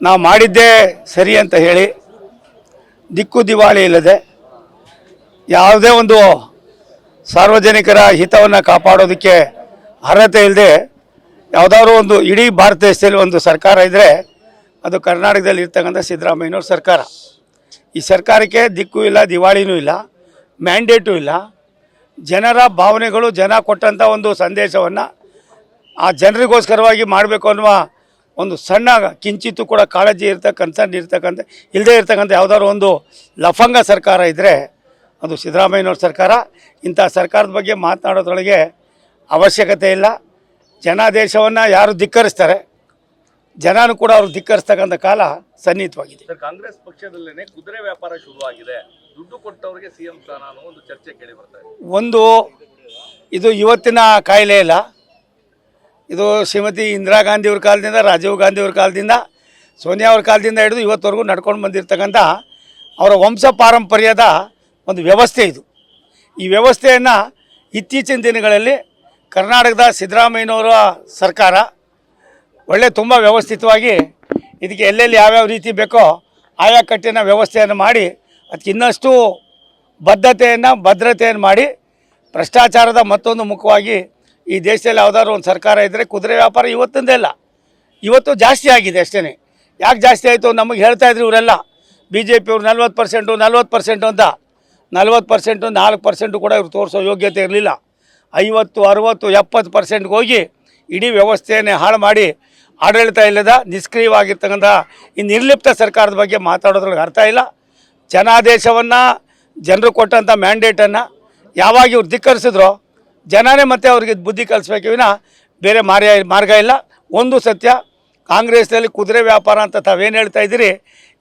ನಾವು ಮಾಡಿದ್ದೇ ಸರಿ ಅಂತ ಹೇಳಿ ದಿಕ್ಕು ದಿವಾಳಿ ಇಲ್ಲದೆ ಯಾವುದೇ ಒಂದು ಸಾರ್ವಜನಿಕರ ಹಿತವನ್ನು ಕಾಪಾಡೋದಕ್ಕೆ ಅರ್ಹತೆ ಇಲ್ಲದೆ ಯಾವುದಾದ್ರೂ ಒಂದು ಇಡೀ ಭಾರತ ದೇಶದಲ್ಲಿ ಒಂದು ಸರ್ಕಾರ ಇದ್ದರೆ ಅದು ಕರ್ನಾಟಕದಲ್ಲಿ ಇರ್ತಕ್ಕಂಥ ಸಿದ್ದರಾಮಯ್ಯನವ್ರ ಸರ್ಕಾರ. ಈ ಸರ್ಕಾರಕ್ಕೆ ದಿಕ್ಕು ಇಲ್ಲ, ದಿವಾಳಿನೂ ಇಲ್ಲ, ಮ್ಯಾಂಡೇಟು ಇಲ್ಲ. ಜನರ ಭಾವನೆಗಳು, ಜನ ಕೊಟ್ಟಂಥ ಒಂದು ಸಂದೇಶವನ್ನು ಆ ಜನರಿಗೋಸ್ಕರವಾಗಿ ಮಾಡಬೇಕು ಅನ್ನುವ ಒಂದು ಸಣ್ಣ ಕಿಂಚಿತ್ತು ಕೂಡ ಕಾಳಜಿ ಕನ್ಸರ್ನ್ ಇಲ್ಲದೇ ಇರ್ತಕ್ಕಂಥ ಯಾವುದಾದ್ರು ಒಂದು ಲಫಂಗ ಸರ್ಕಾರ ಇದ್ದರೆ ಅದು ಸಿದ್ದರಾಮಯ್ಯನವ್ರ ಸರ್ಕಾರ. ಇಂಥ ಸರ್ಕಾರದ ಬಗ್ಗೆ ಮಾತನಾಡೋದ್ರೊಳಗೆ ಅವಶ್ಯಕತೆ ಇಲ್ಲ. ಜನ ದೇಶವನ್ನು ಯಾರು ಧಿಕ್ಕರಿಸ್ತಾರೆ, ಜನನೂ ಕೂಡ ಅವರು ಧಿಕ್ಕರಿಸ್ತಕ್ಕಂಥ ಕಾಲ ಸನ್ನಿಹಿತವಾಗಿದೆ. ಕಾಂಗ್ರೆಸ್ ಪಕ್ಷದಲ್ಲೇ ಕುದುರೆ ವ್ಯಾಪಾರ ಶುರುವಾಗಿದೆ. ದುಡ್ಡು ಕೊಟ್ಟವರಿಗೆ ಸಿಎಂ ಸ್ಥಾನ ಅನ್ನೋ ಒಂದು ಚರ್ಚೆ ಕೇಳಿ ಬರ್ತಾ ಇದೆ. ಒಂದು ಇದು ಇವತ್ತಿನ ಕಾಯಿಲೆ ಇಲ್ಲ. ಇದು ಶ್ರೀಮತಿ ಇಂದಿರಾ ಗಾಂಧಿಯವ್ರ ಕಾಲದಿಂದ, ರಾಜೀವ್ ಗಾಂಧಿಯವ್ರ ಕಾಲದಿಂದ, ಸೋನಿಯಾ ಅವ್ರ ಕಾಲದಿಂದ ಹಿಡಿದು ಇವತ್ತವರೆಗೂ ನಡ್ಕೊಂಡು ಬಂದಿರತಕ್ಕಂಥ ಅವರ ವಂಶ ಪಾರಂಪರ್ಯದ ಒಂದು ವ್ಯವಸ್ಥೆ ಇದು. ಈ ವ್ಯವಸ್ಥೆಯನ್ನು ಇತ್ತೀಚಿನ ದಿನಗಳಲ್ಲಿ ಕರ್ನಾಟಕದ ಸಿದ್ದರಾಮಯ್ಯನವರ ಸರ್ಕಾರ ತುಂಬ ವ್ಯವಸ್ಥಿತವಾಗಿ ಇದಕ್ಕೆ ಎಲ್ಲೆಲ್ಲಿ ಯಾವ್ಯಾವ ರೀತಿ ಬೇಕೋ ಆಯಾ ಕಟ್ಟಿನ ವ್ಯವಸ್ಥೆಯನ್ನು ಮಾಡಿ ಅದಕ್ಕೆ ಇನ್ನಷ್ಟು ಭದ್ರತೆಯನ್ನು ಮಾಡಿ ಭ್ರಷ್ಟಾಚಾರದ ಮತ್ತೊಂದು ಮುಖವಾಗಿ ಈ ದೇಶದಲ್ಲಿ ಯಾವುದಾದ್ರು ಒಂದು ಸರ್ಕಾರ ಇದ್ದರೆ ಕುದುರೆ ವ್ಯಾಪಾರ ಇವತ್ತಿಂದೇ ಇಲ್ಲ, ಇವತ್ತು ಜಾಸ್ತಿ ಆಗಿದೆ ಅಷ್ಟೇ. ಯಾಕೆ ಜಾಸ್ತಿ ಆಯಿತು ನಮಗೆ ಹೇಳ್ತಾಯಿದ್ರು ಇವರೆಲ್ಲ BJPಯವರು 40% ಅಂತ. 40% 4% ಕೂಡ ಇವ್ರು ತೋರಿಸೋ ಯೋಗ್ಯತೆ ಇರಲಿಲ್ಲ. 50, 60, 70%ಗೆ ಹೋಗಿ ಇಡೀ ವ್ಯವಸ್ಥೆಯನ್ನೇ ಹಾಳು ಮಾಡಿ ಆಡಳಿತ ಇಲ್ಲದ ನಿಷ್ಕ್ರಿಯವಾಗಿರ್ತಕ್ಕಂಥ ಈ ನಿರ್ಲಿಪ್ತ ಸರ್ಕಾರದ ಬಗ್ಗೆ ಮಾತಾಡೋದ್ರೊಳಗೆ ಅರ್ಥ ಇಲ್ಲ. ಜನಾದೇಶವನ್ನು, ಜನರು ಕೊಟ್ಟಂಥ ಮ್ಯಾಂಡೇಟನ್ನು ಯಾವಾಗ ಇವ್ರು ಧಿಕ್ಕರಿಸಿದ್ರೋ ಜನನೇ ಮತ್ತೆ ಅವ್ರಿಗೆ ಬುದ್ಧಿ ಕಲಿಸ್ಬೇಕು ವಿನ ಬೇರೆ ಮಾರ್ಗ ಇಲ್ಲ. ಒಂದು ಸತ್ಯ, ಕಾಂಗ್ರೆಸ್ನಲ್ಲಿ ಕುದುರೆ ವ್ಯಾಪಾರ ಅಂತ ತಾವೇನು ಹೇಳ್ತಾ ಇದ್ದೀರಿ,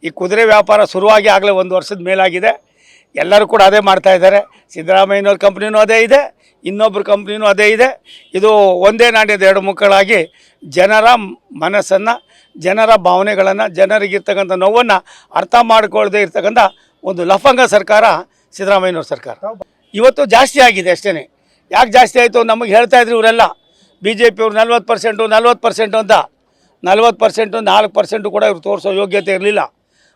ಈ ಕುದುರೆ ವ್ಯಾಪಾರ ಶುರುವಾಗಿ ಆಗಲೇ 1 ವರ್ಷದ ಮೇಲಾಗಿದೆ. ಎಲ್ಲರೂ ಕೂಡ ಅದೇ ಮಾಡ್ತಾಯಿದ್ದಾರೆ. ಸಿದ್ದರಾಮಯ್ಯನವ್ರ ಕಂಪ್ನಿನೂ ಅದೇ ಇದೆ, ಇನ್ನೊಬ್ಬರ ಕಂಪ್ನಿನೂ ಅದೇ ಇದೆ. ಇದು ಒಂದೇ ನಾಣ್ಯದ ಎರಡು ಮುಖಗಳಾಗಿ ಜನರ ಮನಸ್ಸನ್ನು, ಜನರ ಭಾವನೆಗಳನ್ನು, ಜನರಿಗಿರ್ತಕ್ಕಂಥ ನೋವನ್ನು ಅರ್ಥ ಮಾಡಿಕೊಳ್ಳದೆ ಇರ್ತಕ್ಕಂಥ ಒಂದು ಲಫಂಗ ಸರ್ಕಾರ ಸಿದ್ದರಾಮಯ್ಯನವ್ರ ಸರ್ಕಾರ. ಇವತ್ತು ಜಾಸ್ತಿ ಆಗಿದೆ ಅಷ್ಟೇ. ಯಾಕೆ ಜಾಸ್ತಿ ಆಯಿತು ನಮಗೆ ಹೇಳ್ತಾಯಿದ್ರು ಇವರೆಲ್ಲ BJPಯವರು 40% ಅಂತ. 40%, 4% ಕೂಡ ಇವ್ರು ತೋರಿಸೋ ಯೋಗ್ಯತೆ ಇರಲಿಲ್ಲ.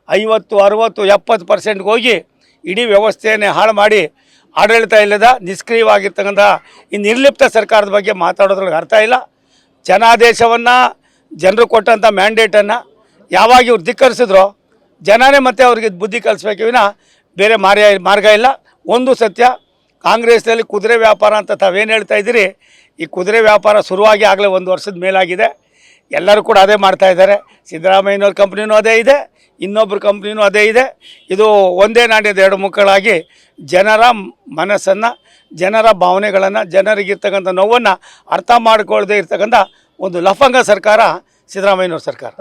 50, 60, 70%ಗೆ ಹೋಗಿ ಇಡೀ ವ್ಯವಸ್ಥೆಯನ್ನೇ ಹಾಳು ಮಾಡಿ ಆಡಳಿತ ಇಲ್ಲದ ನಿಷ್ಕ್ರಿಯವಾಗಿರ್ತಕ್ಕಂಥ ಈ ನಿರ್ಲಿಪ್ತ ಸರ್ಕಾರದ ಬಗ್ಗೆ ಮಾತಾಡೋದ್ರೊಳಗೆ ಅರ್ಥ ಇಲ್ಲ. ಜನಾದೇಶವನ್ನು, ಜನರು ಕೊಟ್ಟಂಥ ಮ್ಯಾಂಡೇಟನ್ನು ಯಾವಾಗ ಇವ್ರು ಧಿಕ್ಕರಿಸಿದ್ರೋ ಜನನೇ ಮತ್ತೆ ಅವ್ರಿಗೆ ಬುದ್ಧಿ ಕಲಿಸ್ಬೇಕು ವಿನ ಬೇರೆ ಮಾರ್ಗ ಇಲ್ಲ. ಒಂದು ಸತ್ಯ, ಕಾಂಗ್ರೆಸ್ನಲ್ಲಿ ಕುದುರೆ ವ್ಯಾಪಾರ ಅಂತ ತಾವೇನು ಹೇಳ್ತಾ ಇದ್ದೀರಿ, ಈ ಕುದುರೆ ವ್ಯಾಪಾರ ಶುರುವಾಗಿ ಆಗಲೇ 1 ವರ್ಷದ ಮೇಲಾಗಿದೆ. ಎಲ್ಲರೂ ಕೂಡ ಅದೇ ಮಾಡ್ತಾಯಿದ್ದಾರೆ. ಸಿದ್ದರಾಮಯ್ಯನವ್ರ ಕಂಪ್ನಿನೂ ಅದೇ ಇದೆ, ಇನ್ನೊಬ್ಬರ ಕಂಪ್ನಿನೂ ಅದೇ ಇದೆ. ಇದು ಒಂದೇ ನಾಣ್ಯದ ಎರಡು ಮುಖಗಳಾಗಿ ಜನರ ಮನಸ್ಸನ್ನು, ಜನರ ಭಾವನೆಗಳನ್ನು, ಜನರಿಗಿರ್ತಕ್ಕಂಥ ನೋವನ್ನು ಅರ್ಥ ಮಾಡಿಕೊಳ್ಳದೆ ಇರ್ತಕ್ಕಂಥ ಒಂದು ಲಫಂಗ ಸರ್ಕಾರ ಸಿದ್ದರಾಮಯ್ಯನವ್ರ ಸರ್ಕಾರ.